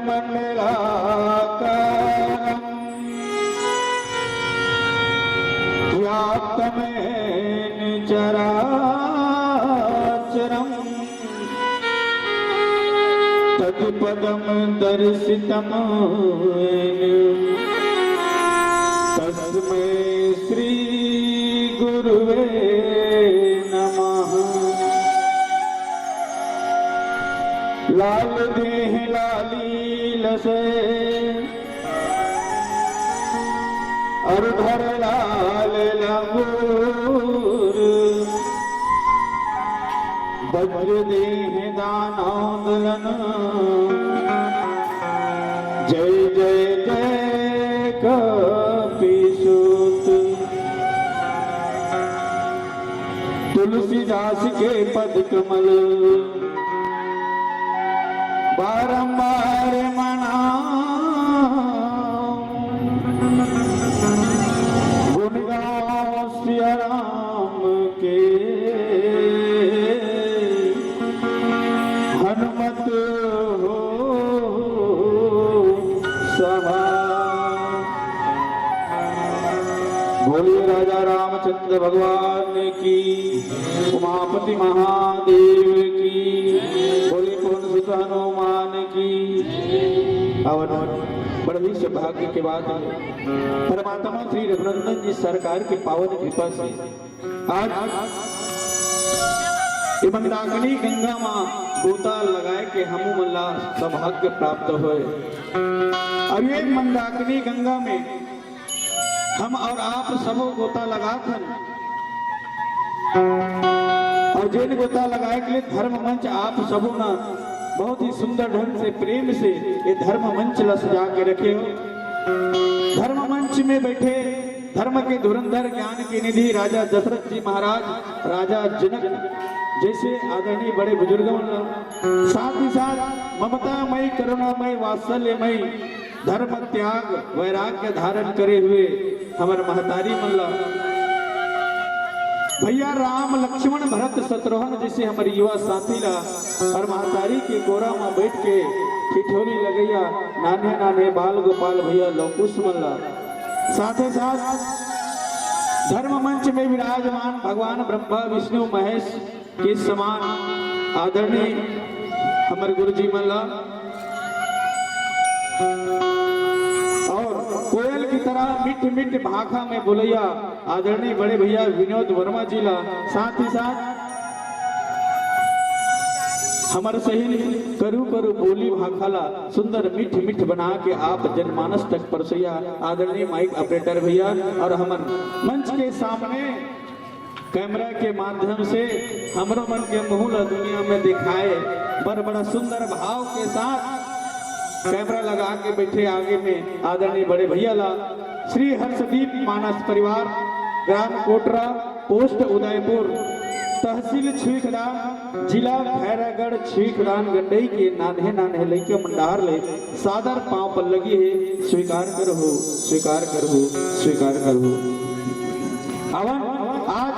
मंडलाकारं व्याप्तमेन चराचरं तत्पदं दर्शितं तस्मै श्री गुरुवे नमः। लाल देह लालील से और धर लाल लंगूर वज्र देह दानोदलन जय जय जय कपीसूत। तुलसीदास के पद कमल बारंबार मनाऊं, गुण गाऊं सिया राम के हनुमत हो सहाय। बोलिए राजा रामचंद्र भगवान की, उमापति महादेव की, बोलिए पूर्ण सुत हनुमान की। और बड़े सौभाग्य के बाद परमात्मा श्री रघुनंदन जी सरकार की पावन कृपा से आज मंदाकिनी गंगा माँ गोता लगाए के हमू मल्ला सौभाग्य प्राप्त हुए। और ये मंदाकिनी गंगा में हम और आप सबो गोता लगा थन और जिन गोता लगाए के लिए धर्म मंच आप सबों ना बहुत ही सुंदर ढंग से प्रेम से ये धर्म मंच ला सजा के रखे हो। धर्म मंच में बैठे धर्म के धुरंधर ज्ञान की निधि राजा दशरथ जी महाराज, राजा जनक जैसे आदरणीय बड़े बुजुर्गों, साथ ही साथ ममतामयी करुणामयी वात्सल्यमयी धर्म त्याग वैराग्य धारण करे हुए हमारे महतारी मल्ला भैया राम लक्ष्मण भरत शत्रुघ्न जैसे हमारे युवा साथी ला और महतारी के गोरा में बैठ के ठिठोली लगैया नाने नाने बाल गोपाल भैया लौकुश मल्ला। साथ ही साथ धर्म मंच में विराजमान भगवान ब्रह्मा विष्णु महेश के समान आदरणीय हमारे गुरु जी मल्ला और कोयल की तरह मिठ मिठ भाखा में बोलैया आदरणीय बड़े भैया विनोद वर्मा जी ला। साथ ही साथ हमारे सही करू करू बोली भाखाला सुंदर मिठ मिठ बना के आप जनमानस तक परसैया आदरणीय माइक ऑपरेटर भैया और हमारे मंच के सामने कैमरा के माध्यम से हमरो मन के मुँह दुनिया में दिखाए बड़ा सुंदर भाव के साथ कैमरा लगा के बैठे आगे में आदरणीय बड़े भैया ला श्री हर्षदीप मानस परिवार, ग्राम कोटरा, पोस्ट उदयपुर, तहसील छुईखदान, जिला खैरागढ़, छुईखदान गंडई के नान्हे नान्हे लइके मंडार ले सादर पांव पर लगी है। स्वीकार करो, स्वीकार करो, स्वीकार करो। अवन आज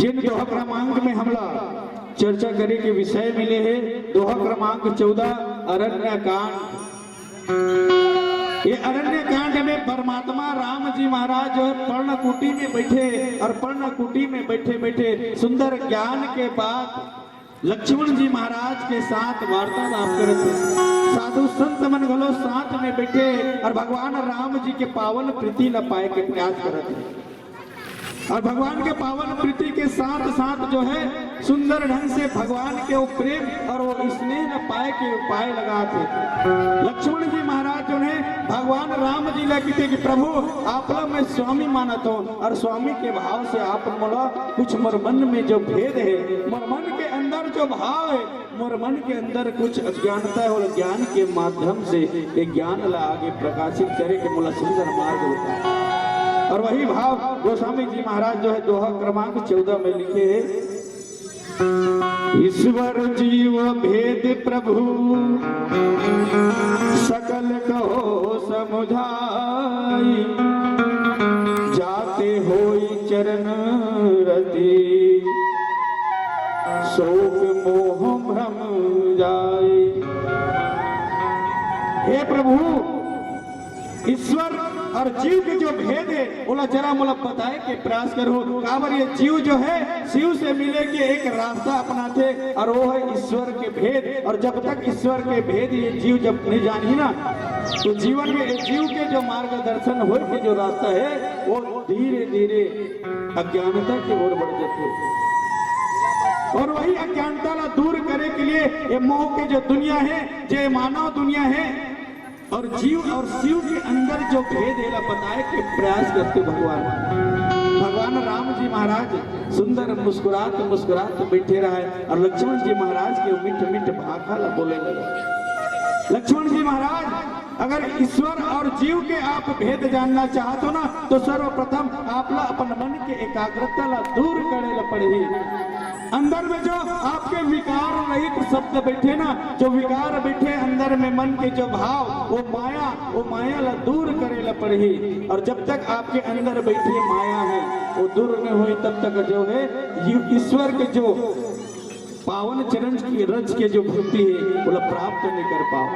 जिन दोहा क्रमांक में हमला चर्चा करे के विषय मिले हैं, दोहा क्रमांक 14 अरण्य कांड। ये अरण्य कांड में परमात्मा राम जी महाराज जो है पर्णकुटी में बैठे और पर्णकुटी में बैठे बैठे सुंदर ज्ञान के बाद लक्ष्मण जी महाराज के साथ वार्तालाप करते, साधु संत मन घलो साथ में बैठे और भगवान राम जी के पावन प्रीति न पाए के प्रयास करते और भगवान के पावन प्रीति के साथ साथ जो है सुंदर ढंग से भगवान के वो प्रेम और वो स्नेह न पाए के उपाय लगाते। लक्ष्मण जी महाराज जो है भगवान राम जी कहते कि प्रभु आप मैं स्वामी मानत हूँ और स्वामी के भाव से आप मोला कुछ मोर मन में जो भेद है, मोर मन के अंदर जो भाव है, मोर मन के अंदर कुछ अज्ञानता है और ज्ञान के माध्यम से ये ज्ञान ला आगे प्रकाशित करे के मोला सुंदर मार्ग होता है। और वही भाव गोस्वामी जी महाराज जो है दोहा क्रमांक 14 में लिखे है, ईश्वर जीव भेद प्रभु सकल कहो समुझाई, जाते होई चरण रति शोक मोह भ्रम जाए। हे प्रभु ईश्वर और जीव के जो भेद है बोला जरा मोला बताए के प्रयास करो। काबर ये जीव जो है शिव से मिले के एक रास्ता अपनाते और वो है ईश्वर के भेद। और जब तक ईश्वर के भेद ये जीव जब नहीं जानी ना तो जीवन में जीव के जो मार्गदर्शन हो के जो रास्ता है वो धीरे धीरे अज्ञानता की ओर बढ़ जाते। और वही अज्ञानता ला दूर करे के लिए ये मोह के जो दुनिया है जो मानव दुनिया है और जीव और शिव के अंदर जो भेद है बताए के प्रयास करते भगवान राम जी महाराज सुंदर मुस्कुरात मुस्कुरात बैठे रहे और लक्ष्मण जी महाराज के मिठ मिठ भाखा ला बोले लगे। लक्ष्मण जी महाराज अगर ईश्वर और जीव के आप भेद जानना चाहते हो ना तो सर्वप्रथम आप ला अपन मन के एकाग्रता ला दूर करे ला पड़े। अंदर में जो आपके विकार रहित शब्द बैठे ना जो विकार बैठे अंदर में मन के जो भाव वो माया ला दूर करे ला पड़े। और जब तक आपके अंदर बैठे माया है वो दूर नहीं हुई तब तक जो है ईश्वर के जो पावन चरण की रज के जो भक्ति है वो प्राप्त नहीं कर पाओ।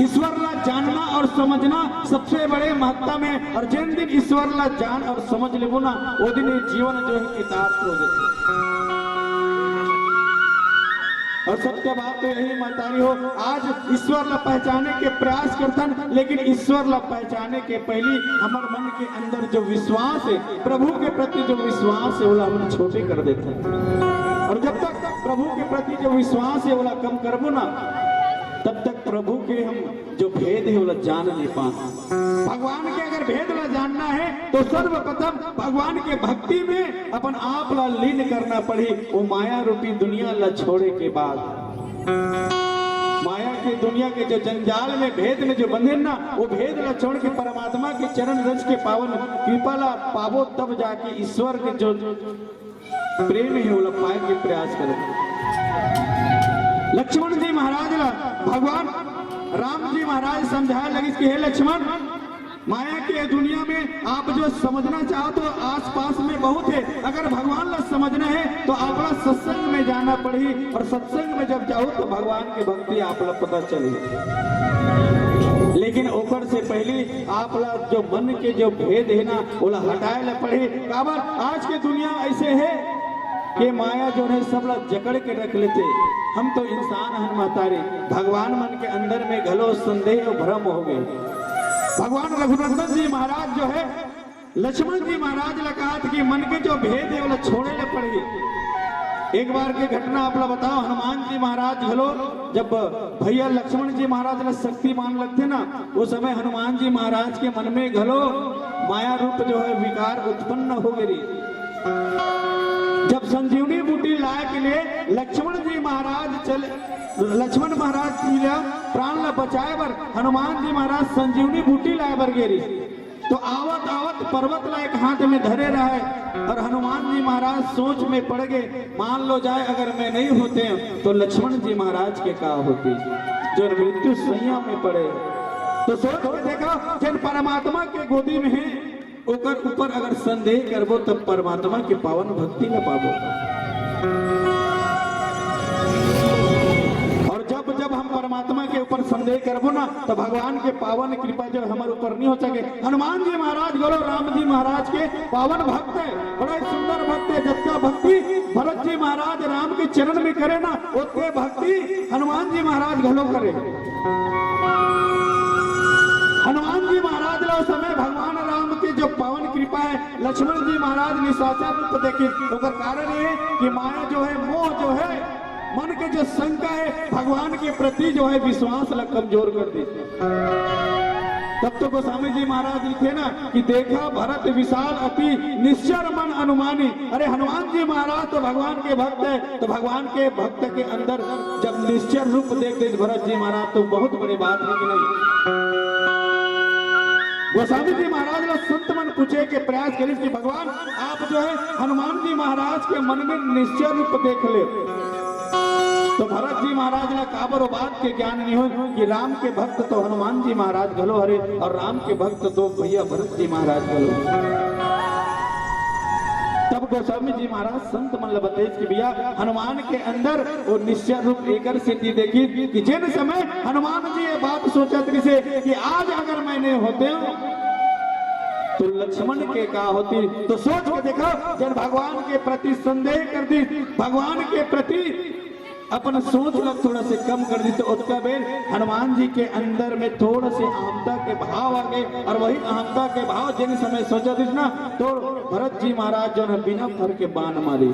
ईश्वर ला जानना और समझना सबसे बड़े महत्ता में और जिन दिन ईश्वर ला जान और समझ लेबो ना वो दिन जीवन जो है कृतार्थ हो जाए। और सत्य बात तो यही महतारी हो आज ईश्वर ला पहचाने के प्रयास करतन लेकिन ईश्वर ला पहचाने के पहले हमारे मन के अंदर जो विश्वास है प्रभु के प्रति जो विश्वास है वो हम छोटे कर देते हैं। और जब तक प्रभु के प्रति जो विश्वास है वो कम करबो ना तब तक प्रभु के हम जो भेद है वो जान नहीं पाते। भगवान के अगर भेद ला जानना है तो सर्वप्रथम भगवान के भक्ति में अपन आप ला लीन करना पड़ी। वो माया रूपी दुनिया ला छोड़े के बाद माया के दुनिया के जो जंजाल में भेद में जो बंधे ना वो भेद ला छोड़ के परमात्मा के चरण रज के पावन कृपा ला पावो तब जाके ईश्वर के जो प्रेम है वो पाए के प्रयास करो। लक्ष्मण जी महाराज ला भगवान राम जी महाराज समझाए लगे कि हे लक्ष्मण माया के दुनिया में आप जो समझना चाहो तो आसपास में बहुत है। अगर भगवान ला समझना है तो आप ला सत्संग में जाना पड़ी और सत्संग में जब जाओ तो भगवान की भक्ति आप ला पता चले। लेकिन ओकर से पहले आप ला जो मन के जो भेद है ना वो हटाए ला पड़े। काबर आज के दुनिया ऐसे है कि माया जो है सब लोग जकड़ के रख लेते। हम तो इंसान हैं महतारी भगवान मन के अंदर में घलो संदेह और भ्रम हो गए। भगवान रघुनंदन जी महाराज जो है लक्ष्मण जी महाराज ने कहा कि मन के जो भेद है वो छोड़े ले पड़े। एक बार की घटना आप लोग बताओ। हनुमान जी महाराज घलो जब भैया लक्ष्मण जी महाराज ने शक्तिमान लगते ना उस समय हनुमान जी महाराज के मन में घलो माया रूप जो है विकार उत्पन्न हो गई। जब संजीवनी बूटी लाए के लिए लक्ष्मण जी महाराज चले लक्ष्मण महाराज प्राण ला बचाए बर हनुमान जी महाराज संजीवनी बूटी लाए बर गेरी तो आवत आवत पर्वत ला एक हाथ में धरे रहे और हनुमान जी महाराज सोच में पड़ गए मान लो जाए अगर मैं नहीं होते तो लक्ष्मण जी महाराज के का होती जो मृत्यु सैया में पड़े। तो सोच के देखा जिन परमात्मा के गोदी में है ओकर ऊपर अगर संदेह करबो तब परमात्मा की पावन भक्ति न पाबो। और जब जब हम परमात्मा के ऊपर संदेह करबो ना तो भगवान के पावन कृपा जो हमारे ऊपर नहीं हो सके। हनुमान जी महाराज बोलो राम जी महाराज के पावन भक्त है बड़ा सुंदर भक्त है। जबका भक्ति भरत जी महाराज राम के चरण में करे ना उतने भक्ति हनुमान जी महाराज घलो करे। हनुमान जी महाराज ला समय भगवान राम के जो पावन कृपा है लक्ष्मण जी महाराज निशाचर रूप देखे तो कारण ये कि माया जो है मोह जो है मन के जो शंका है भगवान के प्रति जो है विश्वास ला कमजोर कर देते। तब तो गोस्वामी जी महाराज लिखे ना कि देखा भरत विशाल अति निश्चर मन अनुमानी। अरे हनुमान जी महाराज तो भगवान के भक्त है तो भगवान के भक्त के अंदर जब निश्चर रूप देख दे भरत जी महाराज तो बहुत बड़ी बात है कि नहीं। गोस्वामी जी महाराज ने संत मन पूछे के प्रयास करे कि भगवान आप जो है हनुमान जी महाराज के मन में निश्चय रूप देख ले तो भरत जी महाराज ने काबर बात के ज्ञान नहीं हो कि राम के भक्त तो हनुमान जी महाराज घलो हरे और राम के भक्त तो भैया भरत जी महाराज घलो। तब गोस्वामी जी महाराज संत मन ल बताइस कि भैया हनुमान के अंदर वो निश्चय रूप एकर सिद्धि देखी कि जिन समय हनुमान जी ये बात सोचत से कि आज अगर मैं नहीं होते तो लक्ष्मण के का होती, तो सोच के देखो जब भगवान के प्रति संदेह कर दी, भगवान के प्रति अपना सोच लग थोड़ा से कम कर दी, तो उसका बेर हनुमान जी के अंदर में थोड़ा से अहमता के भाव आ गए। और वही अहमता के भाव जिन समय सोचा थी ना, तो भरत जी महाराज जो है बिना फर के बाण मारी।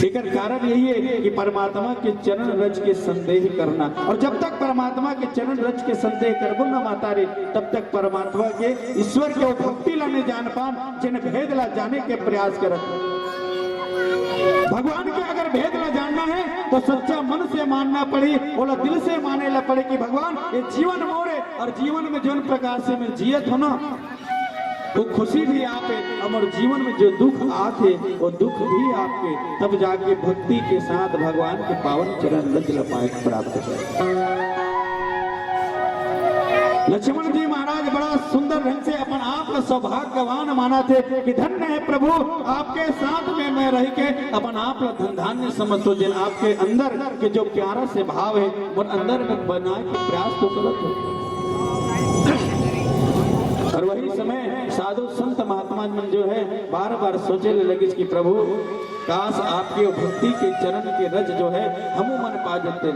एक कारण यही है कि परमात्मा के चरण रज के संदेह करना, और जब तक परमात्मा के चरण रज के संदेह करबो ना माता रे, तब तक परमात्मा के ईश्वर के भक्ति लाने जान पान, जिन भेद ला जाने के प्रयास करत। भगवान के अगर भेद ला जानना है तो सच्चा मन से मानना पड़े, बोला दिल से माने ला पड़े कि भगवान ये जीवन मोरे, और जीवन में जो प्रकार से मैं जियत हो ना, वो खुशी भी आपे, और जीवन में जो दुख आते वो दुख भी आपके, तब जाके भक्ति के साथ भगवान के पावन चरण रज लपाए प्राप्त करें। लक्ष्मण जी महाराज बड़ा सुंदर ढंग से अपन आप का सौभाग्यवान माना थे कि धन्य है प्रभु आपके साथ में मैं रह के अपन आप धन धान्य समझो, जिन आपके अंदर के जो प्यारा से भाव है वो अंदर में बनाए के प्रयास तो करत हो। और वही समय साधु संत महात्मा मन जो है बार बार सोचे लगे कि प्रभु काश आपके भक्ति के चरण के रज जो है हम मन पा जाते।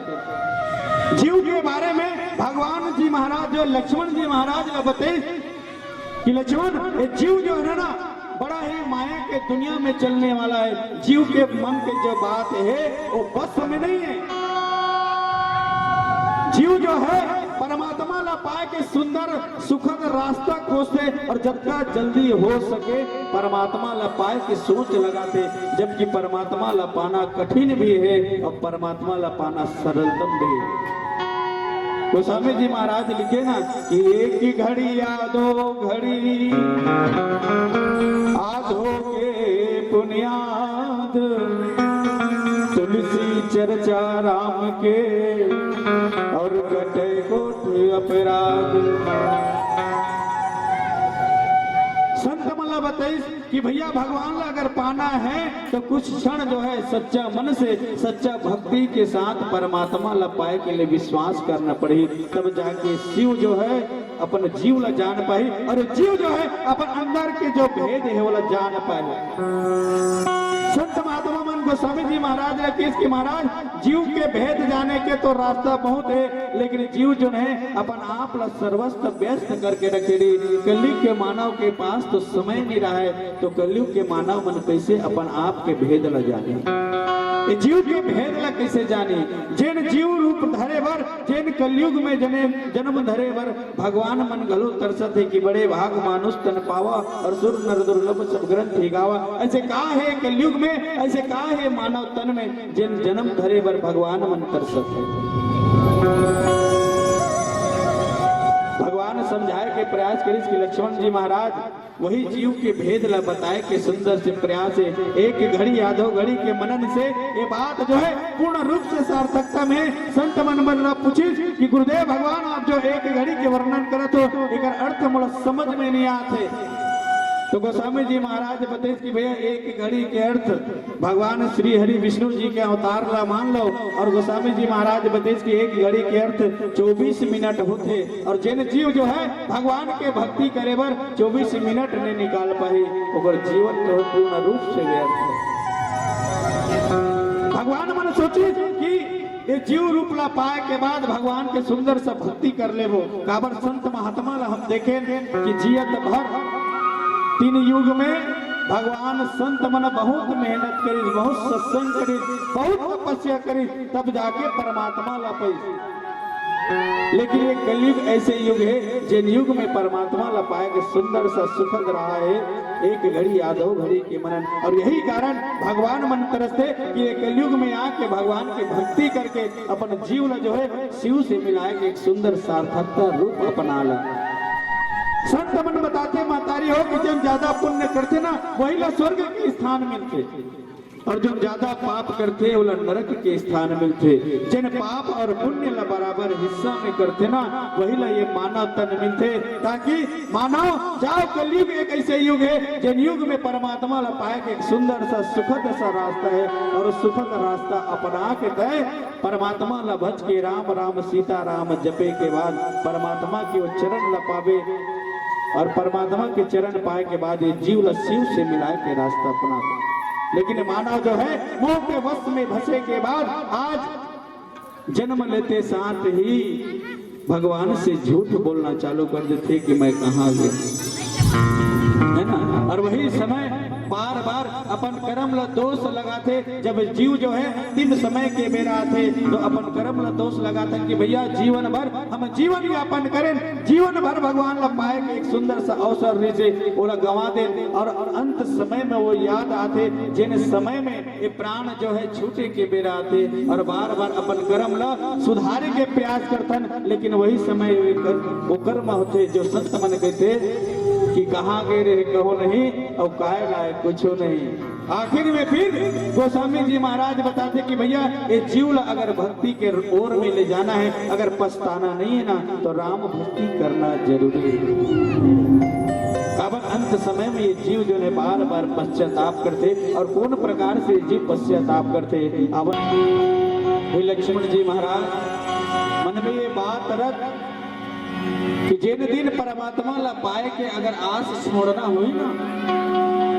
जीव के बारे में भगवान जी महाराज जो लक्ष्मण जी महाराज ने बताए कि लक्ष्मण ये जीव जो है ना बड़ा ही माया के दुनिया में चलने वाला है, जीव के मन के जो बात है वो बस में नहीं है। जीव जो है परमात्मा ला पाए के सुंदर सुखद रास्ता खोजते, और जब तक जल्दी हो सके परमात्मा ला पाए के सोच लगाते, जबकि परमात्मा ला पाना कठिन भी है और परमात्मा ला पाना सरलतम भी है। गोस्वामी जी महाराज लिखे ना कि एक ही घड़ी या दो घड़ी आधो के पुण्याद, तुलसी चर्चा राम के और कटे कोट अपराध। संत मला बताइस कि भैया भगवान ला अगर पाना है तो कुछ क्षण जो है सच्चा मन से सच्चा भक्ति के साथ परमात्मा ला पाए के लिए विश्वास करना पड़े, तब जाके शिव जो है अपन जीव ला जान पाए, और जीव जो है अपन अंदर के जो भेद है वो ला जान पाए। संत महात्मा मन गोस्वामी जी महाराज ने कि महाराज जीव के भेद जाने के तो रास्ता बहुत है, लेकिन जीव जो है अपन आप ला सर्वस्व व्यस्त करके रखे। कलयुग के मानव के पास तो समय नहीं रहा है, तो कलयुग के मानव मन कैसे अपन आप के भेद ला जाने, जीव के भेद ला कैसे जाने। जिन जीव रूप धरे बर, जिन कलयुग में जन्म धरे बर भगवान मन गलो तरसत है कि बड़े भाग मानुष तन पावा, और सुर नर दुर्लभ सब ग्रंथ ही गावा। ऐसे का है कलयुग में, ऐसे का है मानव तन में, जिन जन्म धरे बर भगवान मन तरसत है। भगवान समझाए के प्रयास करिस कि लक्ष्मण जी महाराज वही जीव के भेद ला बताए के सुंदर से प्रयास है। एक घड़ी आधो घड़ी के मनन से ये बात जो है पूर्ण रूप से सार्थकता में संत मन बन पूछी कि गुरुदेव भगवान आप जो एक घड़ी के वर्णन करत हो एक अर्थ मोला समझ में नहीं आते। तो गोस्वामी जी महाराज बताइए कि भैया एक घड़ी के अर्थ भगवान श्री हरि विष्णु जी के अवतार ला मान लो, और गोस्वामी जी महाराज बताइए कि एक घड़ी के अर्थ 24 मिनट होते, और जिन जीव जो है भगवान के भक्ति करे बर 24 मिनट नहीं निकाल पाए और जीवन जो पूर्ण रूप से व्यर्थ है। भगवान मन सोचे कि ये जीव रूप ला पाए के बाद भगवान के सुंदर सा भक्ति कर ले वो काबर संत महात्मा ला हम देखे कि जियत भर 3 युग में भगवान संत मन बहुत मेहनत करी, बहुत सत्संग करी, बहुत तपस्या करी, तब जाके परमात्मा ला पाई। लेकिन ये कलयुग ऐसे युग है जिन युग में परमात्मा ला पाए के सुंदर सा सुखद रहा है, एक घड़ी आधो घड़ी के मनन। और यही कारण भगवान मन तरसते कि ये कलयुग में आके भगवान की भक्ति करके अपन जीव ला जो है शिव से मिलाए के एक सुंदर सार्थकता रूप अपना ला। संत मन बताते मातारी हो कि जब ज्यादा पुण्य करते ना वही ला स्वर्ग के स्थान मिलते। और जो ज्यादा पाप करते वो नरक के स्थान मिलते। जिन पाप और पुण्य ला बराबर हिस्सा में करते ना वही ला ये मानव तन मिलते, ताकि मानव जाओ कलयुग एक ऐसे युग है जिन युग में परमात्मा ला पाए के एक सुंदर सा सुखद सा रास्ता है, और उस सुखद रास्ता अपना के तय परमात्मा ला भज के राम राम सीता राम जपे के बाद परमात्मा के वो चरण ला पावे, और परमात्मा के चरण पाए के बाद ये जीव ला शिव से मिलाए के रास्ता अपना। लेकिन मानव जो है मोह के वश में फंसे के बाद आज जन्म लेते साथ ही भगवान से झूठ बोलना चालू कर देते कि मैं कहाँ गया, है ना। और वही समय बार बार अपन कर्म ला दोष लगाते। जब जीव जो है दिन समय के बेरा थे तो अपन कर्म ला दोष लगाते कि भैया जीवन भर हम जीवन यापन करें, जीवन भर भगवान ला पाए के एक सुंदर सा अवसर से ओला गंवा दे, और अंत समय में वो याद आते जिन समय में ये प्राण जो है छूटे के बेरा आते, और बार बार अपन कर्म ला सुधारे के प्रयास करतन। लेकिन वही समय वो कर्म होते जो संत मन कहते कि कहाँ गए रहे कहो नहीं और काहे लाए कुछ नहीं। आखिर में फिर गोस्वामी जी महाराज बताते कि भैया ये जीव अगर भक्ति के ओर में ले जाना है, अगर पछताना नहीं है ना तो राम भक्ति करना जरूरी है। अब अंत समय में ये जीव जो है बार बार पश्चाताप करते, और कौन प्रकार से जीव पश्चाताप करते। अब लक्ष्मण जी महाराज मन में ये बात रख कि जिन दिन परमात्मा ला पाए के अगर आस स्मरणा हुई ना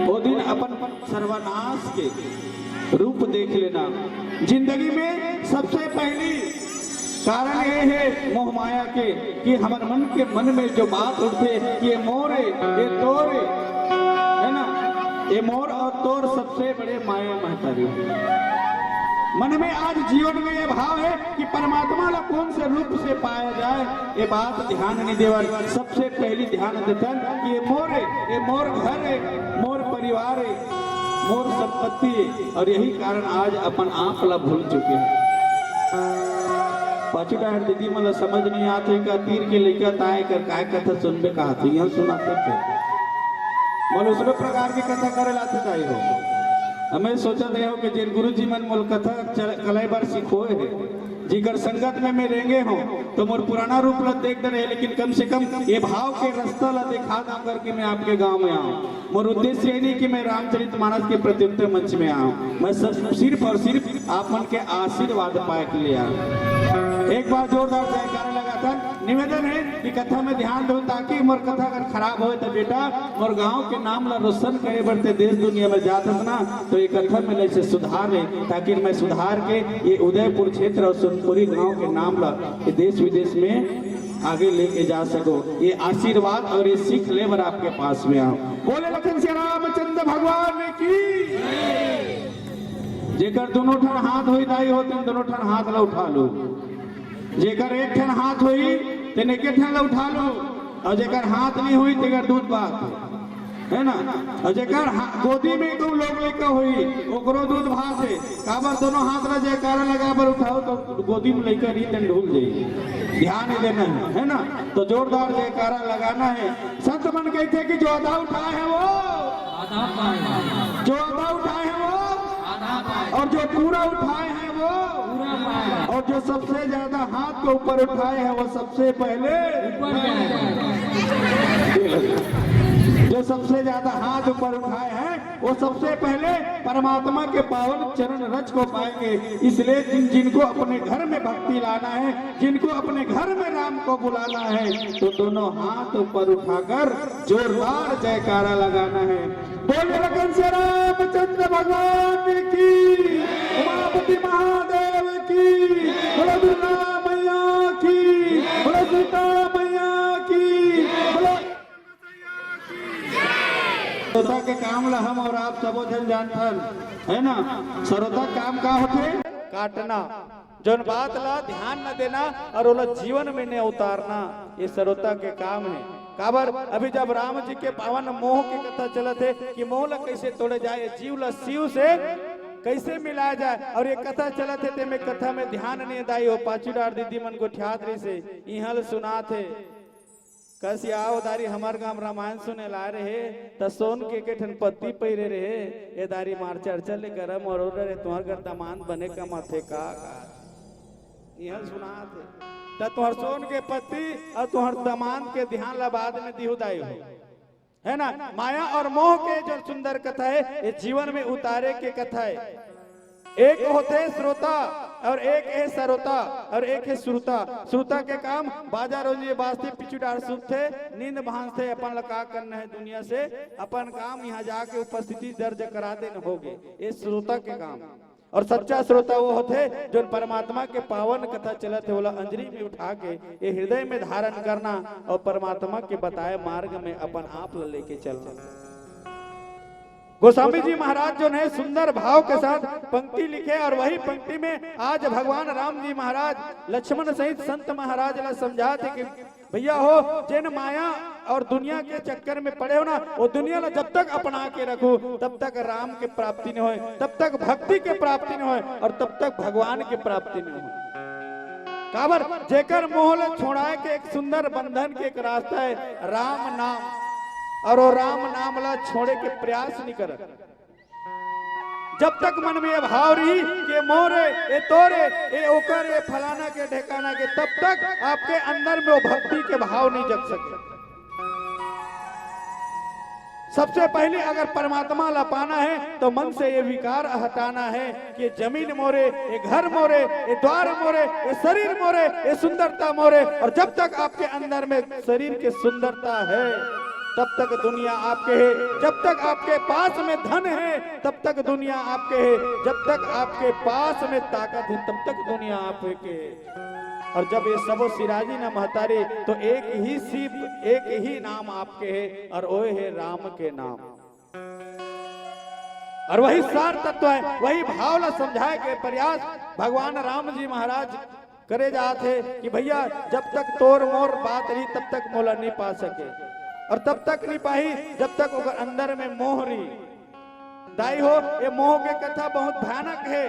वो दिन अपन सर्वनाश के रूप देख लेना। जिंदगी में सबसे पहली कारण ये है मोह माया के कि हमारे मन में जो बात उठते कि ये मोरे ये तोरे, है ना, ये मोर और तोर सबसे बड़े माया महतारी। मन में आज जीवन में ये भाव है कि परमात्मा ला कौन से रूप से पाया जाए, ये बात ध्यान नहीं देवन। सबसे पहली ध्यान देते कि ये मोर है, ये मोर घर है, मोर परिवार है, मोर संपत्ति है, और यही कारण आज अपन आंख ला भूल चुके हैं। पाचुटा दीदी मतलब समझ नहीं आते का तीर के लेकर ताए कर काय कथा सुनबे कहा थी यहाँ सुनाते थे मतलब उसमें प्रकार की कथा करे लाते चाहिए हो। हमें सोचा रहे हो कि जिन गुरु जी मन मोल कथा कलाई बार सिखोए है जिकर संगत में मैं रहेंगे हो तो मोर पुराना रूप ला देख रहे, लेकिन कम से कम ये भाव के रास्ता ला दिखा दा करके मैं आपके गांव में आऊँ। मोर उद्देश्य ये नहीं कि मैं रामचरितमानस के प्रत्युत्तर मंच में आऊँ, मैं सिर्फ और सिर्फ आप मन के आशीर्वाद पाए के लिए आऊँ। एक बार जोरदार जयकारा लगाकर निवेदन है कि कथा में ध्यान दो, ताकि मोर कथा अगर खराब हो तो बेटा मोर गांव के नाम ला रोशन करे बढ़ते देश दुनिया में जात ना, तो ये कथा में ऐसे सुधार है ताकि मैं सुधार के ये उदयपुर क्षेत्र और सोनपुरी गांव के नाम ला ये देश विदेश में आगे लेके जा सको। ये आशीर्वाद और ये सीख लेकर आपके पास में आओ। बोले लखन श्री रामचंद्र भगवान की। जेकर दोनों ठन हाथ हो दाई हो तुम दोनों ठन हाथ ला उठा लो, जेकर एक ठन हाथ हुई तेने के ठन ला उठा लो, और जेकर हाथ नहीं हुई तेकर दूध बात है ना, और जेकर गोदी में तुम लोग लेकर हुई ओकरो दूध भात है। काबर दोनों हाथ ला जयकारा लगा पर उठाओ तो गोदी में लेकर ही तन ढूल जाएगी, ध्यान देना है ना। तो जोरदार जयकारा लगाना है। संत मन कहते कि जो आधा उठाए है वो जो आधा उठाए है वो, और जो पूरा उठाए हैं वो, और जो सबसे ज्यादा हाथ को ऊपर उठाए हैं वो सबसे पहले, जो सबसे ज्यादा हाथ ऊपर उठाए हैं वो सबसे पहले परमात्मा के पावन चरण रज को पाएंगे। इसलिए जिनको अपने घर में भक्ति लाना है, जिनको अपने घर में राम को बुलाना है, तो दोनों हाथ ऊपर उठाकर जोरदार जयकारा लगाना है। बोले लखन श्री रामचंद्र भगवान की, उमापति महादेव की, बोले दुर्गा मैया की, बोले सीता मैया की, बोले सरोता के काम ला हम और आप सबो जन जानथन है ना। सरोता काम का होते काटना, जोन बात ला ध्यान न देना और ओला जीवन में न उतारना, ये सरोता के काम है। काबर अभी जब राम जी के पावन मोह की कथा चलत है कि मोह ला कैसे तोड़े जाए, जीव ला शिव से कैसे मिलाया जाए, और ये कथा चलत है ते में कथा में ध्यान नहीं दाई हो। पाचू डार दीदी मन को ठियात रही से यहाँ सुनात है कस आओ दारी हमार गांव रामायण सुने ला रहे त सोन के ठन पत्ती पहिरे रहे ए दारी मार चर्चा ले गरम और रे तुम्हार घर दामाद बने का माथे का यह सुना थे त तुहर सोन के पत्ती और तुहर दामाद के ध्यान ला बाद में दिहुदाई हो है ना। माया और मोह के जो सुंदर कथा है ये जीवन में उतारे के कथा है। एक होते श्रोता और एक है सरोता और एक है श्रुता। श्रुता के काम बाजार रोजी बास्ती पिछू डार सुख थे नींद भांस थे अपन लका करना है दुनिया से अपन काम यहाँ जाके उपस्थिति दर्ज करा देना होगे ये श्रोता के काम। और सच्चा श्रोता वो होते जो परमात्मा के पावन कथा चलत है बोला अंजलि में उठा के ये हृदय में धारण करना और परमात्मा के बताए मार्ग में अपन आप लेके चलना। गोस्वामी जी महाराज जो है सुंदर भाव के साथ पंक्ति लिखे और वही पंक्ति में आज भगवान राम जी महाराज लक्ष्मण सहित संत महाराज ला समझाते कि भैया हो जिन माया और दुनिया के चक्कर में पड़े हो ना वो दुनिया ला जब तक अपना के रखो तब तक राम के प्राप्ति नहीं हो, तब तक भक्ति के प्राप्ति नहीं हो और तब तक भगवान के प्राप्ति नहीं हो। काबर जेकर मोह छोड़ाए के एक सुंदर बंधन के एक रास्ता है राम नाम और वो राम नाम ला छोड़े के प्रयास नहीं कर। जब तक मन में ये भाव रही कि मोरे ये तोरे ये ओकर ये फलाना के ढेकाना के तब तक आपके अंदर में वो भक्ति के भाव नहीं जग सके। सबसे पहले अगर परमात्मा ला पाना है तो मन से ये विकार हटाना है कि जमीन मोरे ये घर मोरे ये द्वार मोरे ये शरीर मोरे ये सुंदरता मोरे। और जब तक आपके अंदर में शरीर की सुंदरता है तब तक दुनिया आपके है, जब तक आपके पास में धन है तब तक दुनिया आपके है, जब तक आपके पास में ताकत है तब तक दुनिया आपके है। और जब ये सबो सिराजी ना महतारे तो एक ही सिर्फ एक ही नाम आपके है और वो है राम के नाम। और वही सार तत्व है वही भाव ला समझाए के प्रयास भगवान राम जी महाराज करे जाते कि भैया जब तक तोर मोर बात रही तब तक मोला नहीं पा सके और तब तक नहीं पाई जब तक ओकर अंदर में मोह रही दाई हो। ये मोह के कथा बहुत भयानक है।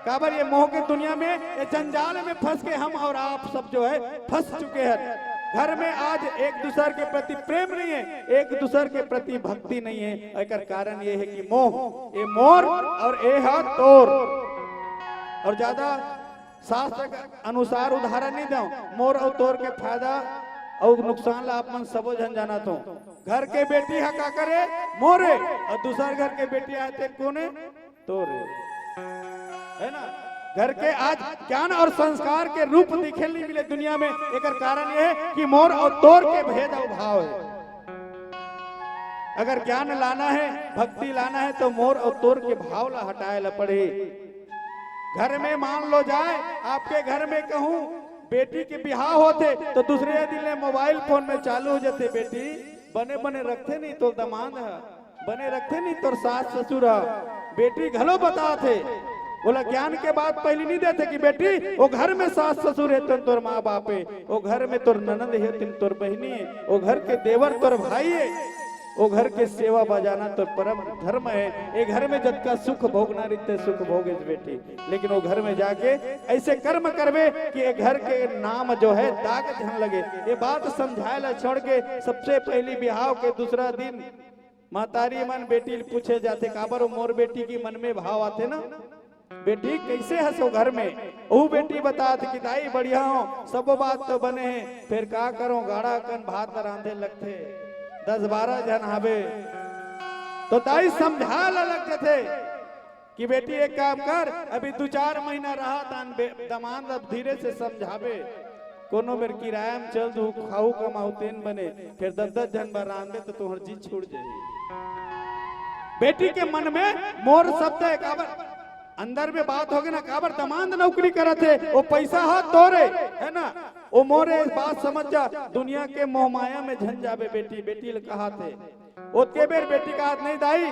काबर ये मोह के दुनिया में ये जंजाल में फंस के हम और आप सब जो है फंस चुके हैं। घर में आज एक दूसरे के प्रति प्रेम नहीं है, एक दूसरे के प्रति भक्ति नहीं है। एकर कारण ये है कि मोह ये मोर और ये है तोर। और ज्यादा शास्त्र के अनुसार उदाहरण नहीं दो मोर और तोर के फायदा और नुकसान ला आप मन सबो जन जाना तो घर के बेटी हा का करे मोरे और दूसर घर के बेटी आते कोने तोरे है ना। घर के आज ज्ञान और संस्कार के रूप दिखे नहीं मिले दुनिया में। एक कारण यह है कि मोर और तोर के भेद और भाव है। अगर ज्ञान लाना है भक्ति लाना है तो मोर और तोर के भाव ला हटाए ला पड़े। घर में मान लो जाए आपके घर में कहूं बेटी के बिहार होते तो दूसरे दिन मोबाइल फोन में चालू हो जाते बेटी बने बने रखते नहीं तो दामाद है बने रखते नहीं तो सास ससुर है। बेटी घलो बताते बोला ज्ञान के बाद पहले नहीं देते कि बेटी वो घर में सास ससुर है तो तोर माँ बाप है, वो घर में तोर ननद है तो तोर बहनी है, वो घर के देवर तोर भाई है, वो घर के सेवा बजाना तो परम धर्म है। ये घर में जब का सुख भोगना रीते सुख भोगे बेटी, लेकिन वो घर में जाके ऐसे कर्म करवे कि ये घर के नाम जो है दाग ध्यान लगे। ये बात समझाए ला छोड़ के सबसे पहली बिहाव के दूसरा दिन मातारी मन बेटी पूछे जाते काबर मोर बेटी की मन में भाव आते ना बेटी कैसे हंसो घर में। वो बेटी बताते कि दाई बढ़िया हो सब बात तो बने हैं फिर का करो गाड़ा कन भात रांधे लगते 10-12 जन हवे तो दाई समझा लगते थे कि बेटी एक काम कर अभी 2-4 महीना रहा तान दमान अब धीरे से समझावे कोनो मेरे किराया में चल दू खाऊ कमाऊ तेन बने फिर 10-10 जन बार रांधे तो तुम्हार जी छूट जाए। बेटी के मन में मोर शब्द है काबर अंदर में बात होगी ना काबर दमांद नौकरी करत है वो पैसा हाथ तोरे है ना वो मोरे बात समझ जा दुनिया के मोह माया में झन जावे बेटी बेटी कहा थे ओते बेर बेटी का हाथ नहीं दाई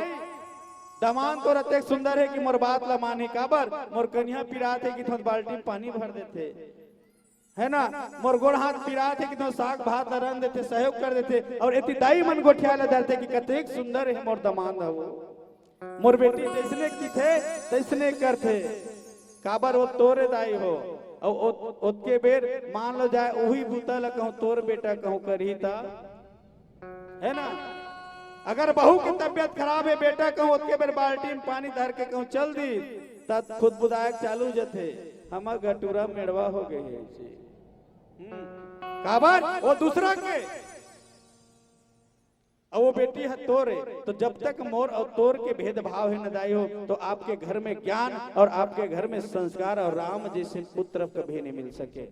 दमान तो रते सुंदर है कि मोर बात ला मानी काबर मोर कन्या पिरात है कि थोड़ा बाल्टी पानी भर देते है ना मोर गोड़ हाथ पिरात है कि थोड़ा साग भात रन देते सहयोग कर देते और इतनी दाई मन गोठिया ला धरते कि कतेक सुंदर है मोर दमान है वो मोर बेटी जैसने की थे तैसने करते काबर वो तोरे दाई हो और ओतके बेर मान लो जाए वही बूता ला कहूं तोर बेटा कहूं करही था, है ना। अगर बहू की तबियत खराब है बेटा कहूं ओतके बेर बाल्टी में पानी धर के कहूं चल दी तब खुद बुदायक चालू जथे हमार गटूरा मेड़वा हो गए है काबर वो दूसरा के और वो बेटी है तोरे। तो जब तक मोर और तोर के भेदभाव है नदाई हो तो आपके घर में ज्ञान और आपके घर में संस्कार और राम जैसे पुत्र कभी नहीं मिल सके।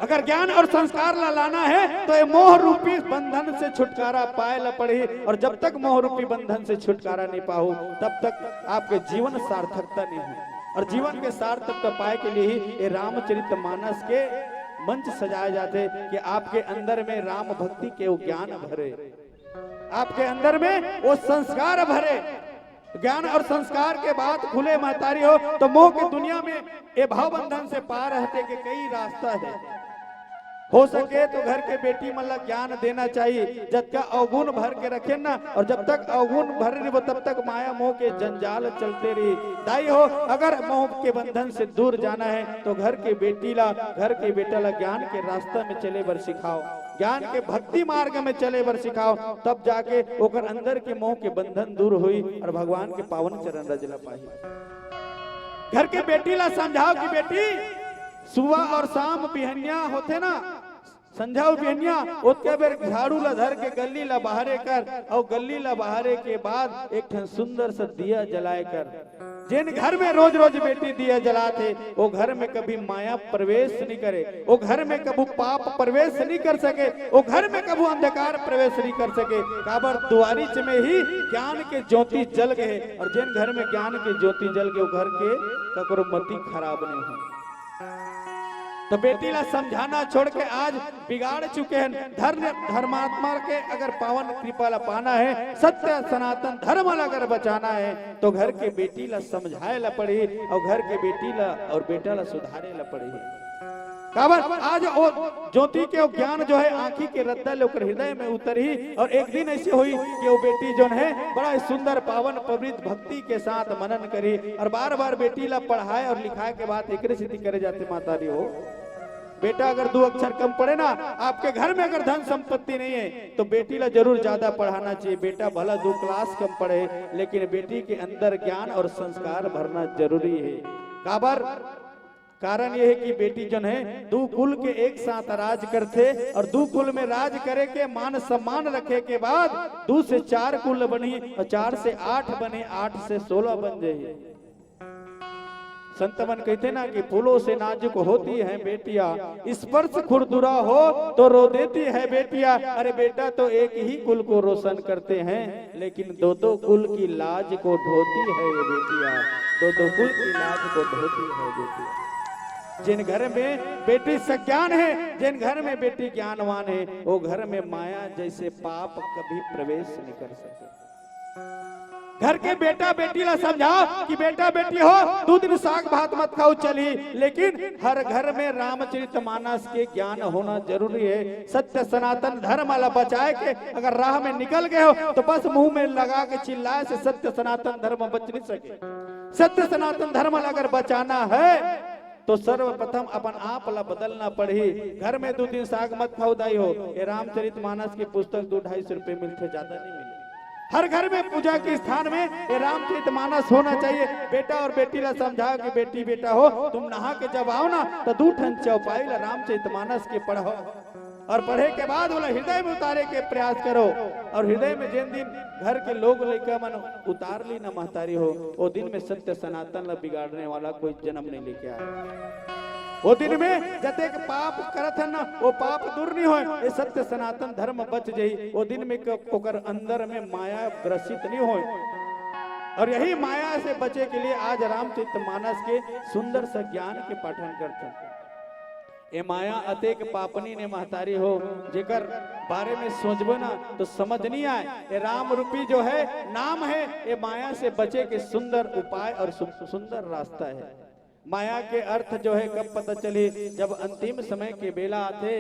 अगर ज्ञान और संस्कार ला लाना है तो ये मोह रूपी बंधन से छुटकारा पाए ला पड़े, और जब तक मोह रूपी बंधन से छुटकारा नहीं पाओ तब तक आपके जीवन सार्थकता नहीं हो। और जीवन के सार्थकता पाए के लिए ही ये रामचरितमानस के मंच सजाए जाते कि आपके अंदर में राम भक्ति के वो ज्ञान भरे, आपके अंदर में वो संस्कार भरे। ज्ञान और संस्कार के बाद खुले महतारी हो तो मोह की दुनिया में ये भाव बंधन से पार रहते के कई रास्ता है। हो सके तो घर के बेटी मतलब ज्ञान देना चाहिए जब तक अवगुण भर के रखे ना, और जब तक अवगुण भर नहीं वो तब तक माया मोह के जंजाल चलते रही। दाई हो अगर मोह के बंधन से दूर जाना है तो घर के बेटी ला घर के बेटा ला ज्ञान के रास्ता में चले बर सिखाओ, ज्ञान के भक्ति मार्ग में चले बर सिखाओ, तब जाके ओकर अंदर के मोह के बंधन दूर हुई और भगवान के पावन चरण रजला पाही। घर के बेटी ला समझाओ कि बेटी सुबह और शाम बिहनिया होते ना संझाओ बिहनिया ओतके बेर झाड़ू ला धर के गली ला बहारे कर, और गली ला बहारे के बाद एक सुंदर सा दिया जलाए कर। जिन घर में रोज रोज बेटी दिया जलाते वो घर में कभी माया प्रवेश नहीं करे, वो घर में कभी पाप प्रवेश नहीं कर सके, वो घर में कभी अंधकार प्रवेश नहीं कर सके। काबर दुआरी में ही ज्ञान के ज्योति जल गए, और जिन घर में ज्ञान के ज्योति जल गए वो घर के ककरो मति खराब नहीं हो। तो बेटी ला समझाना छोड़ के आज बिगाड़ चुके हैं। धर्मात्मा के अगर पावन कृपा ला पाना है, सत्य सनातन धर्म ला अगर बचाना है तो घर के बेटी ला समझाए ला पड़ी, और घर के बेटी ला और बेटा ला सुधारे ला पड़ी। काबर आज वो ज्योति के ज्ञान जो है आंखी के रद्दा लेकर हृदय में उतरी, और एक दिन ऐसी हुई कि वो बेटी जो है बड़ा सुंदर पावन पवित्र भक्ति के साथ मनन करी, और बार बार बेटी ला पढ़ाए और लिखाए के बाद एक स्थिति करे जाते मातारी हो बेटा अगर 2 अक्षर कम पढ़े ना, आपके घर में अगर धन संपत्ति नहीं है तो बेटी ला जरूर ज्यादा पढ़ाना चाहिए। बेटा भला 2 क्लास कम पढ़े लेकिन बेटी के अंदर ज्ञान और संस्कार भरना जरूरी है। काबर कारण यह है कि बेटी जन है 2 कुल के एक साथ राज करते, और 2 कुल में राज करे के मान सम्मान रखे के बाद 2 से 4 कुल बनी, और 4 से 8 बने, 8 से 16 बन जाए। संत मन कहते ना कि फूलों से नाजुक होती है बेटिया, स्पर्श खुरदुरा हो तो रो देती है बेटिया। अरे बेटा तो एक ही कुल को रोशन करते हैं लेकिन 2-2 कुल की लाज को ढोती है ये बेटिया, 2-2 कुल की लाज को ढोती है बेटिया। जिन घर में बेटी सज्ञान है, जिन घर में बेटी ज्ञानवान है, वो घर में माया जैसे पाप कभी प्रवेश नहीं कर सके। घर के बेटा बेटी ला समझाओ कि बेटा बेटी हो 2 दिन साग भात मत खाओ चली, लेकिन हर घर में रामचरितमानस के ज्ञान होना जरूरी है। सत्य सनातन धर्म ला बचाए के अगर राह में निकल गए हो तो बस मुंह में लगा के चिल्लाए से सत्य सनातन धर्म बच नहीं सके। सत्य सनातन धर्म ला अगर बचाना है तो सर्वप्रथम अपन आप ला बदलना पड़ी। घर में 2 दिन साग मत खाओ दाई हो, ये रामचरितमानस की पुस्तक 2-250 रुपए मिलते, ज्यादा नहीं मिलते। हर घर में पूजा के स्थान में ये रामचरितमानस होना चाहिए। बेटा और बेटी ला समझाओ कि बेटी बेटा हो तुम नहा के जब आओ ना तो 2 ठन चौपाई ला रामचरितमानस के पढ़ो, और पढ़े के बाद बोला हृदय में उतारे के प्रयास करो। और हृदय में जिन दिन घर के लोग लेकर मन उतार ली ना महतारी हो, वो दिन में सत्य सनातन ला बिगाड़ने वाला कोई जन्म नहीं लेके आया। वो दिन में जते के पाप करत है ना वो पाप दूर नहीं होए, ये सत्य सनातन धर्म बच जाई। वो दिन में ओकर अंदर में माया ग्रसित नहीं होए, और यही माया से बचे के लिए आज रामचरितमानस के सुंदर सा ज्ञान के पाठन करते हैं। ये माया अतेक पापनी ने महतारी हो जेकर बारे में सोचबो ना तो समझ नहीं आए। ये राम रूपी जो है नाम है, ये माया से बचे के सुंदर उपाय और सुंदर रास्ता है। माया के अर्थ जो है कब पता चली, जब अंतिम समय के बेला आते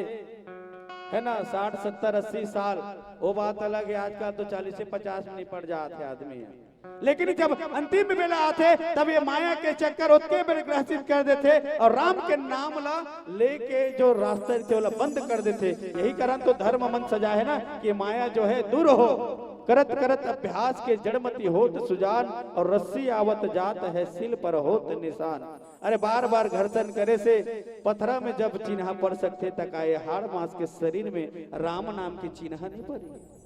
है ना 60, 70, 80 साल, वो बात अलग है। आजकल तो 40 से 50 में निपट जाते आदमी है। लेकिन जब अंतिम बेला आते तब ये माया के चक्कर उतके बेर ग्रसित कर देते और राम के नाम ला लेके जो रास्ते थे वो बंद कर देते। यही कारण तो धर्म मन सजा है ना कि माया जो है दूर हो, करत करत अभ्यास के जड़मती होत सुजान, और रस्सी आवत जात है सिल पर होत निशान। अरे बार बार घर्षण करे से पत्थरा में जब चिन्ह पड़ सकते तक आए हाड़ मांस के शरीर में राम नाम की चिन्ह नहीं पड़ी।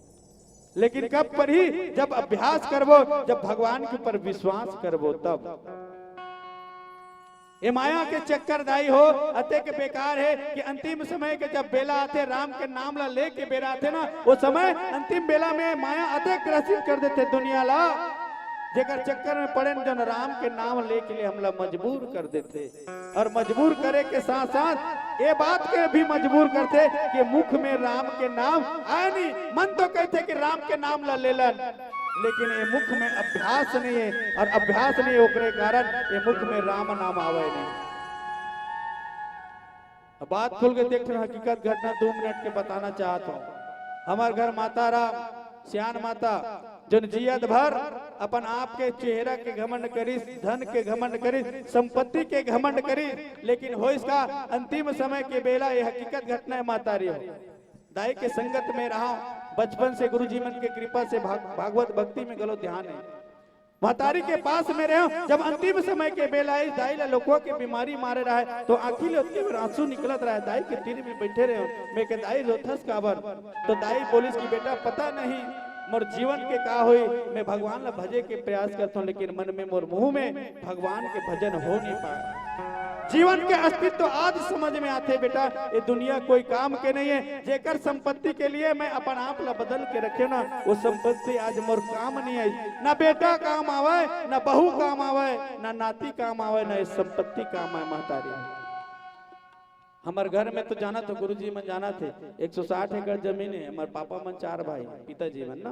लेकिन कब पर ही जब अभ्यास करबो, जब भगवान के ऊपर विश्वास करबो तब। ये माया के चक्कर दाई हो अते के बेकार है कि अंतिम समय के जब बेला आते राम के नाम ला लेके बेरा आते ना, वो समय अंतिम बेला में माया अते ग्रसित कर देते दुनिया ला, जेकर चक्कर में पड़े जन राम के नाम लेके लिए हमला मजबूर कर देते। और मजबूर करे के साथ साथ ये बात के भी मजबूर करते कि मुख में राम के नाम आए नहीं। मन तो कहते कि राम के नाम ला लेलन, लेकिन ये मुख में अभ्यास नहीं है, और अभ्यास नहीं होने के कारण ये मुख में राम नाम आवे नहीं। बात खुल के देख रहे हकीकत घटना 2 मिनट के बताना चाहता हूँ। हमारे घर माता राम श्यान माता जन जियत भर अपन आप के चेहरा के घमंड करी, धन के घमंड करी, संपत्ति के घमंड करी, लेकिन हो इसका अंतिम समय के बेला ये हकीकत घटना है माता री हो। दाई के संगत में रहा, बचपन से गुरुजी मन के कृपा से भागवत भक्ति में गलो ध्यान है। महतारी के पास में रहे, जब अंतिम समय के बेला आई दाई ला लोगों के बीमारी मारे रहा है तो आंखी ले में आंसू निकलत रहा है। दाई के तीर में बैठे रहे, मैं के दाई रोथस काबर, तो दाई बोलिस की बेटा पता नहीं मोर जीवन के का हुई, मैं भगवान ला भजे के प्रयास करता हूँ, लेकिन मन में मोर मुंह में भगवान के भजन हो नहीं पाया। जीवन के अस्तित्व तो आज समझ में आते बेटा, ये दुनिया कोई काम के नहीं है। जेकर संपत्ति के लिए मैं अपन आप ला बदल के रखे ना, वो संपत्ति आज मोर काम नहीं आई। ना बेटा काम आवे, ना बहू काम आवे, ना नाती काम आवे, ना संपत्ति काम आए। महतारी हमारे घर में तो जाना तो गुरुजी मन जाना थे 160 एकड़ जमीन है। हमारे पापा मन 4 भाई, पिताजी मन ना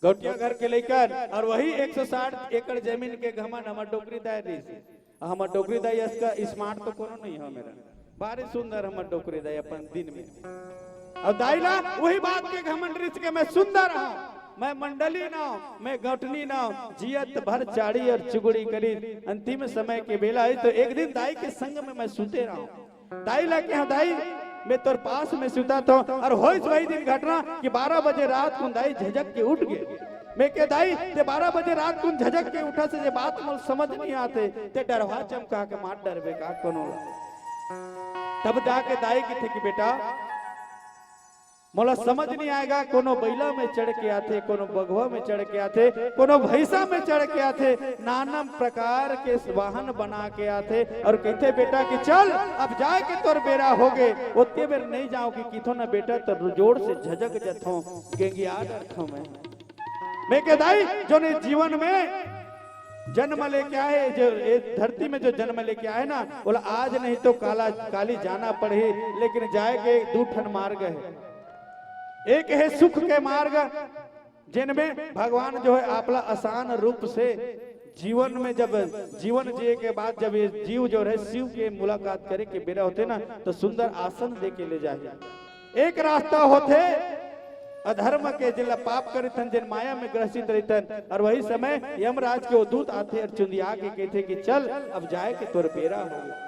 गौटिया घर के लेकर, और वही 160 एकड़ जमीन के घमंड हमारे डोकरी दाई दी। हमारे डोकरी दाई इसका स्मार्ट तो कोनो नहीं है मेरा, बारे सुंदर हमारे डोकरी दाई अपन दिन में। और दाई ला वही बात के घमंड रिच के मैं सुंदर हूँ, मैं मंडली ना, मैं गौटनी ना, जियत भर चाड़ी और चुगड़ी करी। अंतिम समय के बेला है तो एक दिन दाई के संग में मैं सुते रहा, दाई ला के दाई मैं तोर पास में सुता था, और वही दिन घटना कि 12 बजे रात को दाई झझक के उठ गए। मैं के दाई ते 12 बजे रात को झझक के उठा से बात मोल समझ नहीं आते, ते डरवा चमका के मार डरबे का कोनो। तब जाके दाई की थी कि बेटा मोला समझ नहीं आएगा, कोनो बैला में चढ़ के आते, कोनो बगवा में चढ़ के आते, कोनो भैंसा में चढ़ के आते, नाना प्रकार के वाहन बना के आते, और कहते बेटा कि चल अब जाए के तोर बेरा हो गए। उतने बेर नहीं जाओ कि किथो ना बेटा तो जोड़ से झजक जथो गेंगिया डरथो। मैं के दाई जो ने जीवन में जन्म लेके आए, जो धरती में जो जन्म लेके आए ना, बोला आज नहीं तो काली जाना पड़े, लेकिन जाएगे 2 ठन मार्ग है। एक है सुख के मार्ग, जिनमें भगवान जो है आपला आसान रूप से जीवन में जब जीवन जिए के बाद जब ये जीव जो है शिव के मुलाकात करे के बेरा होते ना, तो सुंदर आसन दे के ले जाए। एक रास्ता होते अधर्म के जिला पाप करे जिन माया में ग्रसित रहते, और वही समय यमराज के वो दूत आते और चुंदिया के कहते कि चल अब जाए के तोर बेरा हो गया।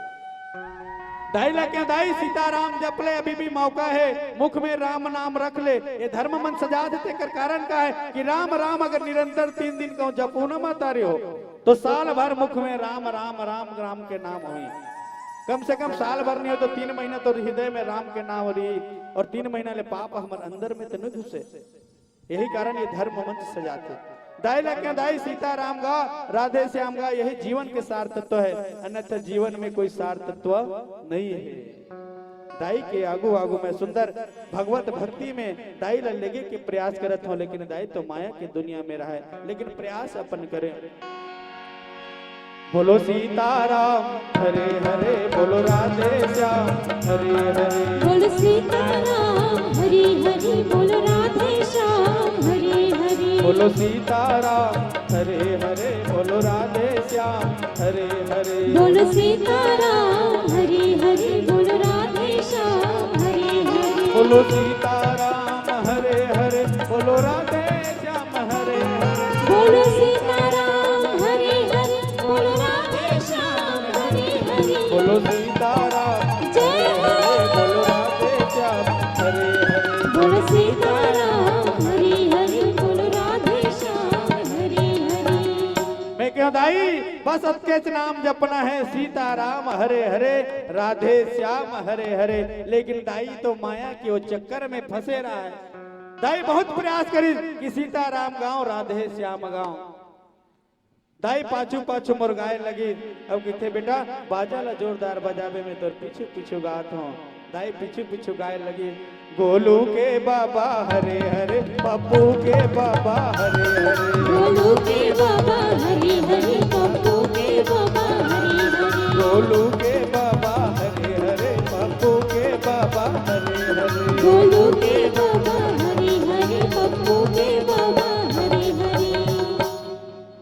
दाई ला क्या दाई सीताराम जप ले, अभी भी मौका है, मुख में राम नाम रख ले। ये धर्म मन सजा देते कर कारण का है कि राम राम अगर निरंतर 3 दिन का जपो न मातारे हो तो साल भर मुख में राम राम राम राम के नाम हुई। कम से कम साल भर नहीं हो तो 3 महीना तो हृदय में राम के नाम रही, और 3 महीना ले पाप हमारे अंदर में तो नहीं घुसे। यही कारण ये धर्म मंच सजाते। दाई ला क्या दाई सीताराम गा, राधे श्याम गा, यही जीवन के सार तत्व है, अन्यथा जीवन में कोई सार तत्व नहीं है। दाई के आगू आगू में सुंदर भगवत भक्ति में दाई ला लगे के प्रयास करत हो, लेकिन दाई तो माया की दुनिया में रहा है, लेकिन प्रयास अपन करें। बोलो सीताराम हरे हरे, बोलो राधे श्याम हरे हरे, बोलो सीताराम हरे हरे, बोलो राधे श्याम हरे हरे, बोलो सीताराम हरे हरे, बोलो राधे श्याम हरे हरे, बोलो सीताराम हरे हरे, बोलो राधे श्याम हरे हरे, बोलो सीताराम हरे हरे, बोलो राधे श्याम हरे हरे। बोलो सीताराम हरे हरे बोलो राधे श्याम हरे हरे बोलो सीताराम जय हो बोलो राधे श्याम हरे हरे बोलो सीताराम हरे हरे बोलो राधे श्याम हरे हरे। मैं क्यों दाई बस अतकेच नाम जपना है सीताराम हरे हरे राधे श्याम हरे हरे। लेकिन दाई तो माया के वो चक्कर में फंसे रहा है। दाई बहुत प्रयास करी कि सीताराम गाँव राधे श्याम गाँव। दाई पाछू पाछू मुर्गाए लगी। अब किथे बेटा बाजा ला जोरदार बजावे में तो पीछू पीछू गात हो। दाई पीछू पीछू गाय लगी गोलू के बाबा हरे हरे पप्पू के बाबा हरे हरे गोलू के बाबा हरे हरे पप्पू के बाबा हरे हरे गोलू के बाबा हरे हरे पप्पू के बाबा हरे हरे गोलू के बाबा हरे हरे पप्पू के बाबा हरे हरे।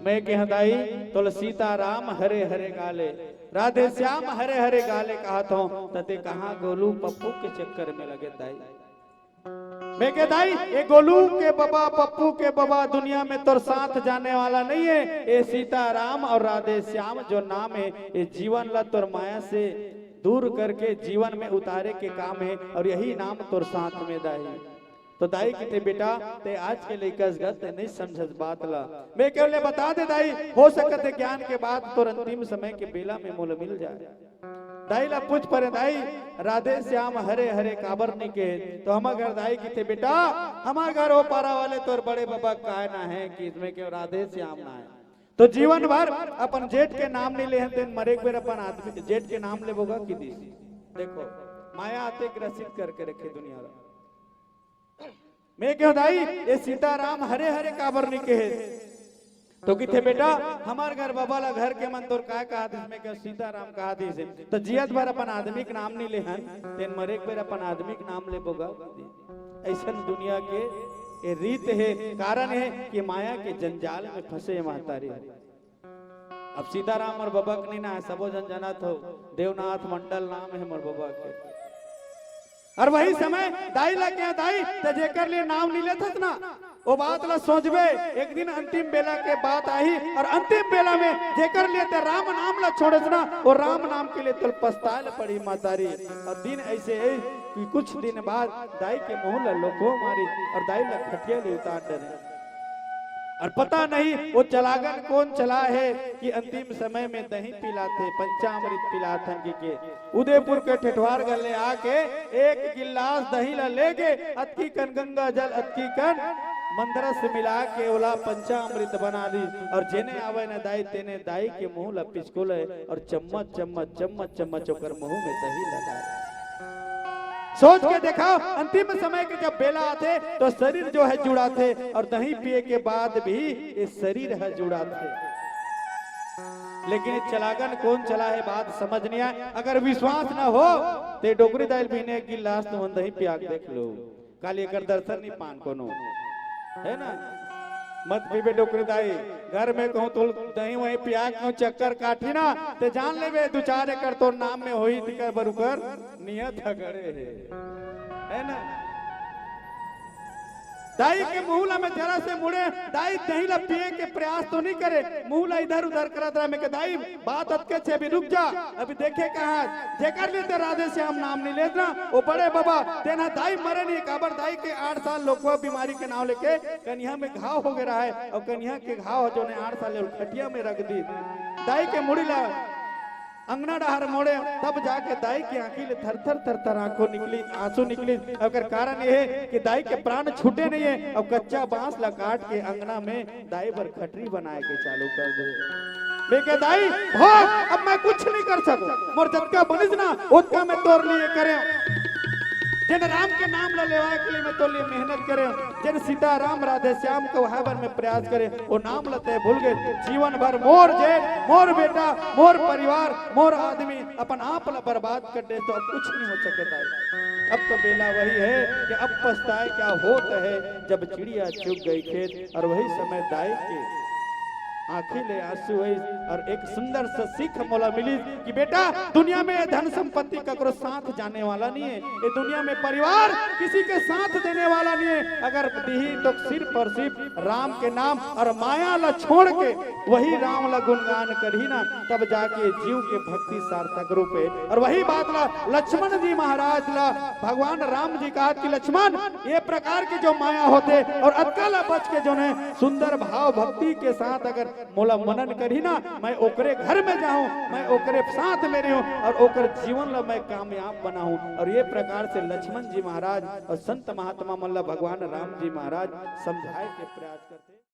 मैं कह दाई तो सीताराम हरे हरे गाले राधे श्याम हरे हरे गाले कहा तो तते कहा गोलू पप्पू के चक्कर में लगे दाई। मैं कह दाई ये गोलू के बाबा पप्पू के बाबा दुनिया में तो साथ जाने वाला नहीं है। ये सीताराम और राधे श्याम जो नाम है ये जीवन ला तोर माया से दूर करके जीवन में उतारे के काम है और यही नाम तोर साथ में दाई। तो दाई किथे बेटा ते आज के लेकर गत नहीं समझ बात ला। मैं केवल बता दे दाई हो सकते ज्ञान के बाद तो अंतिम समय के बेला में मोल मिल जाए। दाई ला पूछ परे दाई राधे श्याम हरे हरे काबर नहीं के तो हम घर दाई किथे बेटा हमारे घर हो पारा वाले तोर बड़े बाबा काय ना है कि इसमें क्यों राधे श्याम ना है। तो जीवन भर अपन जेठ के नाम नहीं ले हैं मरे बेर अपन आदमी जेठ के नाम ले बोगा कि दी देखो माया आते ग्रसित करके रखे दुनिया रा। मैं क्यों दाई ये सीताराम हरे हरे काबर नहीं के तो किथे बेटा हमार घर बाबा ला घर के मन तोर काय कहा इसमें क्यों सीताराम कहा दी से तो जियत बार अपन आदमी के नाम नहीं ले हन तेन मरे बेर अपन आदमी के नाम ले बोगा। ऐसा दुनिया के ये रीत है कारण है कि माया के जंजाल में फंसे महतारी। अब सीताराम और बाबा के नहीं ना है सबो जन जानत हो देवनाथ मंडल नाम है मोर बाबा के। और वही समय दाई ला क्या दाई तो जेकर लिए नाम नहीं लेता ना वो बात ला सोचबे एक दिन अंतिम बेला के बात आई और अंतिम बेला में जेकर लिए ते राम नाम ला छोड़े ना वो राम नाम के लिए तो पछताए पड़ी मातारी। और दिन ऐसे है कि कुछ दिन बाद दाई के मुंह ला लोको मारी और दाई ला खटिया ले उतार डरे। और पता नहीं वो चलागन कौन चला है कि अंतिम समय में दही पिलाते पंचामृत पिलाते के उदयपुर के ठेठवार गले आके एक गिलास दही ला लेके अतकी कन गंगा जल अतकी कन मंदरा से मिला के ओला पंचामृत बना दी और जेने आवे न दाई तेने दाई के मुंह ला पिचकोले और चम्मच चम्मच चम्मच चम्मच होकर मुंह में दही लगा। सोच के देखा अंतिम समय के जब बेला आते तो शरीर जो है जुड़ा थे और दही पिए के बाद भी ये शरीर है जुड़ा थे। लेकिन चलागन कौन चला है बात समझ नहीं आए। अगर विश्वास न हो तो डोकरी दाल पीने की लाश तो दही पिया देख लो काली कर दर्शन नहीं पान कोनो है ना मत पीबे डोकरी दाई घर में कहूँ तो दही वही पिया कहूँ चक्कर काटी ना ते जान ले दो चार एकड़ तो नाम में होई दिकर बरुकर नियत गड़े है ना। दाई के मुहला में जरा से मुड़े दाई दही ला पिए के प्रयास तो नहीं करे मुहला इधर उधर करत रहा। मैं के दाई बात अतके छे अभी रुक जा अभी देखे कहा जेकर ले ते राधे श्याम नाम नहीं लेत ना वो बड़े बाबा तेना दाई मरे नहीं काबर दाई के 8 साल लोकवा बीमारी के नाम लेके कन्या में घाव हो गया है और कन्या के घाव जो ने 8 साल खटिया में रख दी। दाई के मुड़ी ला अंगना डहर मोड़े तब जाके दाई की आंखी ले थर थर थर थर आंखों निकली आंसू निकली। अगर कारण ये है कि दाई के प्राण छूटे नहीं है अब कच्चा बांस ला काट के अंगना में दाई पर खटरी बनाए के चालू कर दे। मैं के दाई हो अब मैं कुछ नहीं कर सकूं मोर जतका बनिस ना उतना मैं तोर लिए करे जिन राम के नाम ला लेवाए के लिए मैं तो लिए मेहनत करे जिन सीताराम राधे श्याम को हाबर में प्रयास करे वो नाम लते भूल गए जीवन भर मोर जेठ मोर बेटा मोर परिवार मोर आदमी अपन आप ला बर्बाद कर दे तो अब कुछ नहीं हो सकता है। अब तो बेला वही है कि अब पछताए क्या होता है जब चिड़िया चुग गई खेत। और वही समय दाई के आंखें ले आंसू है और एक सुंदर सा सीख मोला मिली कि बेटा दुनिया में धन संपत्ति ककरो साथ जाने वाला नहीं है, ये दुनिया में परिवार किसी के साथ देने वाला नहीं है। अगर दी तो सिर्फ और सिर्फ राम के नाम और माया ला छोड़ के वही राम ला गुणगान करही ना, तब जाके जीव के भक्ति सार्थक रूप है। और वही बात ला लक्ष्मण जी महाराज ला भगवान राम जी कहा कि लक्ष्मण ये प्रकार के जो माया होते और अक्कल बच के जो ने सुंदर भाव भक्ति के साथ अगर मोला मनन करी ना, मैं ओकरे घर में जाऊं, मैं ओकरे साथ में रहूं और ओकर जीवन ला मैं कामयाब बनाऊं। और ये प्रकार से लक्ष्मण जी महाराज और संत महात्मा मल्ला भगवान राम जी महाराज समझाए के प्रयास करते।